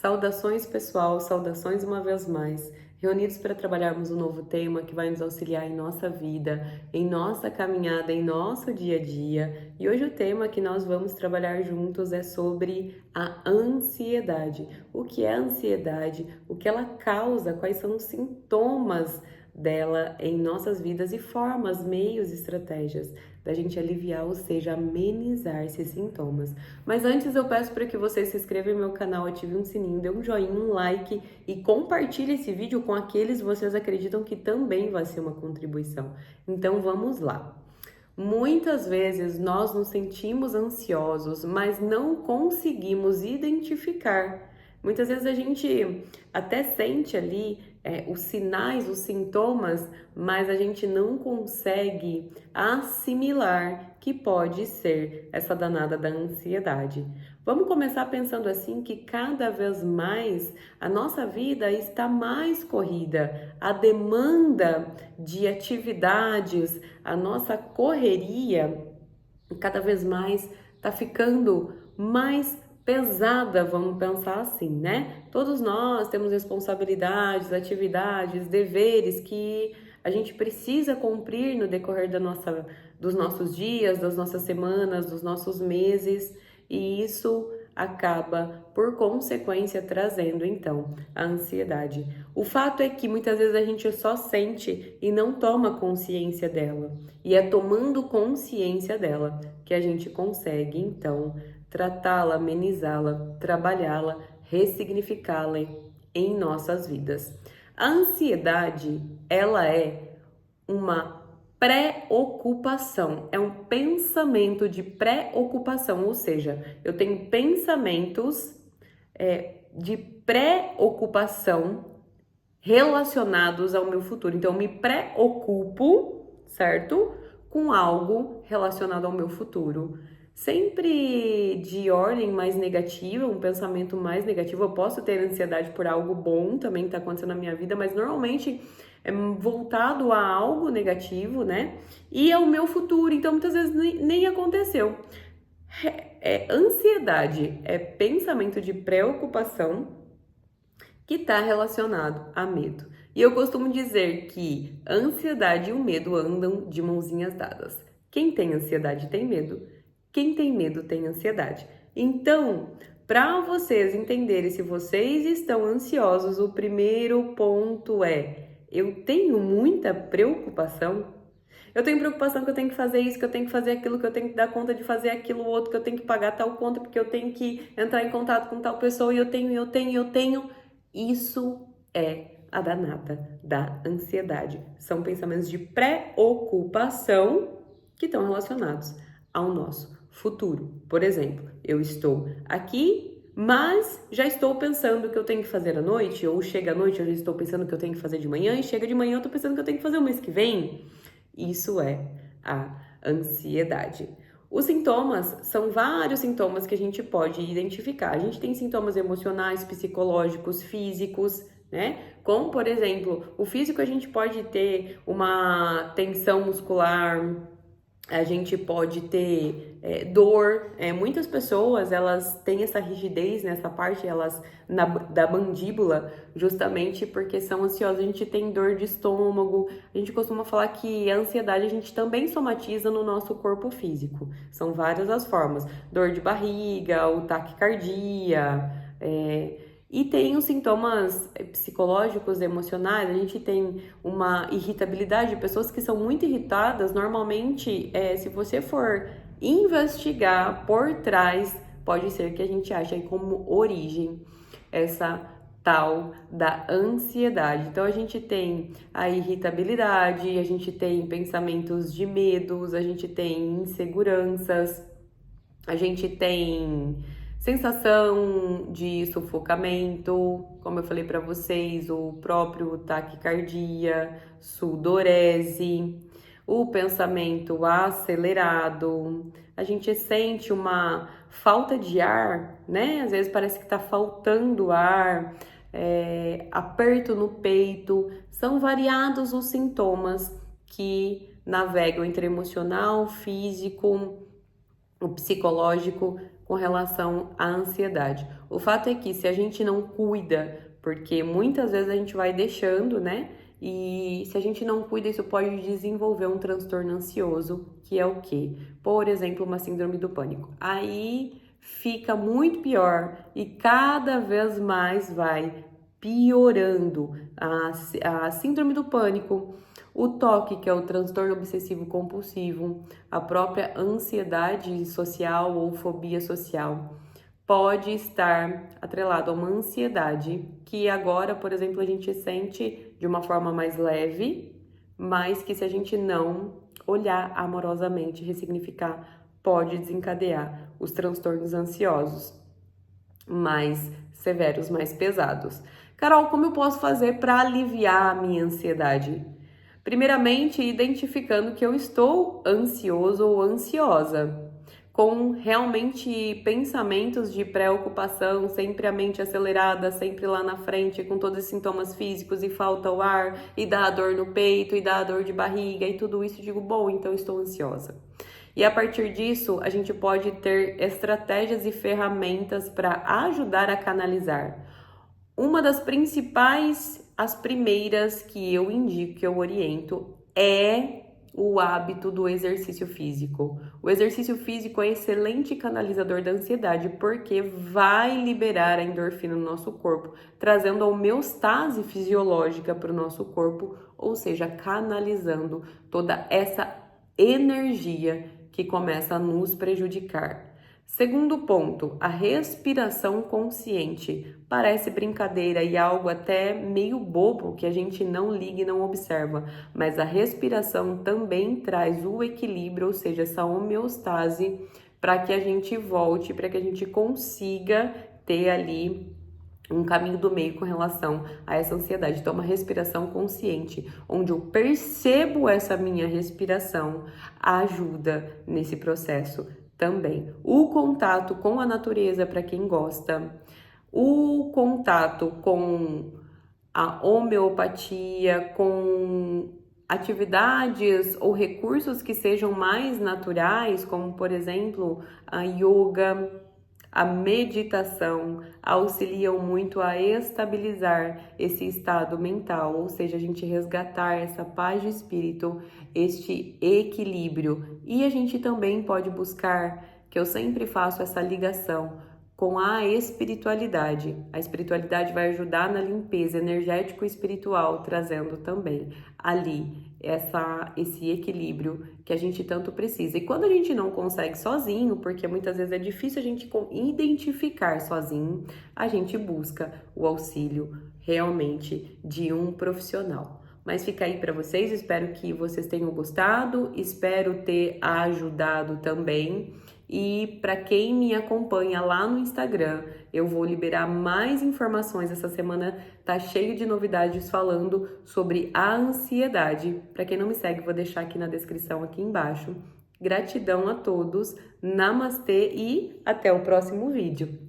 Saudações, pessoal, saudações uma vez mais, reunidos para trabalharmos um novo tema que vai nos auxiliar em nossa vida, em nossa caminhada, em nosso dia a dia. E hoje o tema que nós vamos trabalhar juntos é sobre a ansiedade. O que é a ansiedade? O que ela causa? Quais são os sintomas dela em nossas vidas e formas, meios, estratégias da gente aliviar, ou seja, amenizar esses sintomas. Mas antes eu peço para que você se inscreva no meu canal, ative um sininho, dê um joinha, um like e compartilhe esse vídeo com aqueles que vocês acreditam que também vai ser uma contribuição. Então vamos lá. Muitas vezes nós nos sentimos ansiosos, mas não conseguimos identificar. Muitas vezes a gente até sente ali os sinais, os sintomas, mas a gente não consegue assimilar que pode ser essa danada da ansiedade. Vamos começar pensando assim que cada vez mais a nossa vida está mais corrida, a demanda de atividades, a nossa correria cada vez mais está ficando mais pesada, vamos pensar assim, né? Todos nós temos responsabilidades, atividades, deveres que a gente precisa cumprir no decorrer dos nossos dias, das nossas semanas, dos nossos meses, e isso acaba, por consequência, trazendo então a ansiedade. O fato é que muitas vezes a gente só sente e não toma consciência dela, e é tomando consciência dela que a gente consegue então tratá-la, amenizá-la, trabalhá-la, ressignificá-la em nossas vidas. A ansiedade, ela é uma preocupação, é um pensamento de preocupação, ou seja, eu tenho pensamentos de preocupação relacionados ao meu futuro. Então, eu me preocupo, certo? Com algo relacionado ao meu futuro. Sempre de ordem mais negativa, um pensamento mais negativo. Eu posso ter ansiedade por algo bom também que está acontecendo na minha vida, mas normalmente é voltado a algo negativo, né? E é o meu futuro, então muitas vezes nem aconteceu. Ansiedade é pensamento de preocupação que está relacionado a medo. E eu costumo dizer que a ansiedade e o medo andam de mãozinhas dadas. Quem tem ansiedade tem medo, quem tem medo tem ansiedade. Então, para vocês entenderem se vocês estão ansiosos, o primeiro ponto é: eu tenho muita preocupação. Eu tenho preocupação que eu tenho que fazer isso, que eu tenho que fazer aquilo, que eu tenho que dar conta de fazer aquilo outro, que eu tenho que pagar tal conta, porque eu tenho que entrar em contato com tal pessoa e eu tenho. Isso é a danada da ansiedade. São pensamentos de preocupação que estão relacionados ao nosso futuro. Por exemplo, eu estou aqui, mas já estou pensando o que eu tenho que fazer à noite, ou chega à noite, eu já estou pensando o que eu tenho que fazer de manhã, e chega de manhã, eu estou pensando o que eu tenho que fazer o mês que vem. Isso é a ansiedade. Os sintomas são vários sintomas que a gente pode identificar. A gente tem sintomas emocionais, psicológicos, físicos, né? Como, por exemplo, o físico a gente pode ter uma tensão muscular, a gente pode ter dor. Muitas pessoas, elas têm essa rigidez nessa parte, da mandíbula, justamente porque são ansiosas. A gente tem dor de estômago. A gente costuma falar que a ansiedade a gente também somatiza no nosso corpo físico. São várias as formas. Dor de barriga, o taquicardia, e tem os sintomas psicológicos, emocionais. A gente tem uma irritabilidade, pessoas que são muito irritadas. Normalmente, se você for investigar por trás, pode ser que a gente ache como origem essa tal da ansiedade. Então, a gente tem a irritabilidade, a gente tem pensamentos de medos, a gente tem inseguranças, a gente tem sensação de sufocamento, como eu falei para vocês, o próprio taquicardia, sudorese, o pensamento acelerado, a gente sente uma falta de ar, né? Às vezes parece que tá faltando ar, aperto no peito. São variados os sintomas que navegam entre emocional, físico, o psicológico, com relação à ansiedade. O fato é que se a gente não cuida, porque muitas vezes a gente vai deixando, né? E se a gente não cuida, isso pode desenvolver um transtorno ansioso, que é o quê? Por exemplo, uma síndrome do pânico. Aí fica muito pior e cada vez mais vai piorando a síndrome do pânico, o TOC, que é o transtorno obsessivo compulsivo, a própria ansiedade social ou fobia social pode estar atrelado a uma ansiedade que agora, por exemplo, a gente sente de uma forma mais leve, mas que se a gente não olhar amorosamente, ressignificar, pode desencadear os transtornos ansiosos mais severos, mais pesados. Carol, como eu posso fazer para aliviar a minha ansiedade? Primeiramente, identificando que eu estou ansioso ou ansiosa, com realmente pensamentos de preocupação, sempre a mente acelerada, sempre lá na frente, com todos os sintomas físicos e falta o ar, e dá a dor no peito, e dá a dor de barriga, e tudo isso, digo, bom, então eu estou ansiosa. E a partir disso, a gente pode ter estratégias e ferramentas para ajudar a canalizar. Uma das principais, as primeiras que eu indico, que eu oriento, é o hábito do exercício físico. O exercício físico é excelente canalizador da ansiedade porque vai liberar a endorfina no nosso corpo, trazendo a homeostase fisiológica para o nosso corpo, ou seja, canalizando toda essa energia que começa a nos prejudicar. Segundo ponto, a respiração consciente. Parece brincadeira e algo até meio bobo que a gente não liga e não observa, mas a respiração também traz o equilíbrio, ou seja, essa homeostase para que a gente volte, para que a gente consiga ter ali um caminho do meio com relação a essa ansiedade. Então, uma respiração consciente, onde eu percebo essa minha respiração, ajuda nesse processo também. O contato com a natureza, para quem gosta, o contato com a homeopatia, com atividades ou recursos que sejam mais naturais, como por exemplo a yoga, a meditação, auxiliam muito a estabilizar esse estado mental, ou seja, a gente resgatar essa paz de espírito, este equilíbrio. E a gente também pode buscar, que eu sempre faço essa ligação com a espiritualidade. A espiritualidade vai ajudar na limpeza energético e espiritual, trazendo também ali esse equilíbrio que a gente tanto precisa. E quando a gente não consegue sozinho, porque muitas vezes é difícil a gente identificar sozinho, a gente busca o auxílio realmente de um profissional. Mas fica aí para vocês, espero que vocês tenham gostado, espero ter ajudado também. E para quem me acompanha lá no Instagram, eu vou liberar mais informações. Essa semana tá cheio de novidades falando sobre a ansiedade. Para quem não me segue, vou deixar aqui na descrição aqui embaixo. Gratidão a todos, namastê e até o próximo vídeo.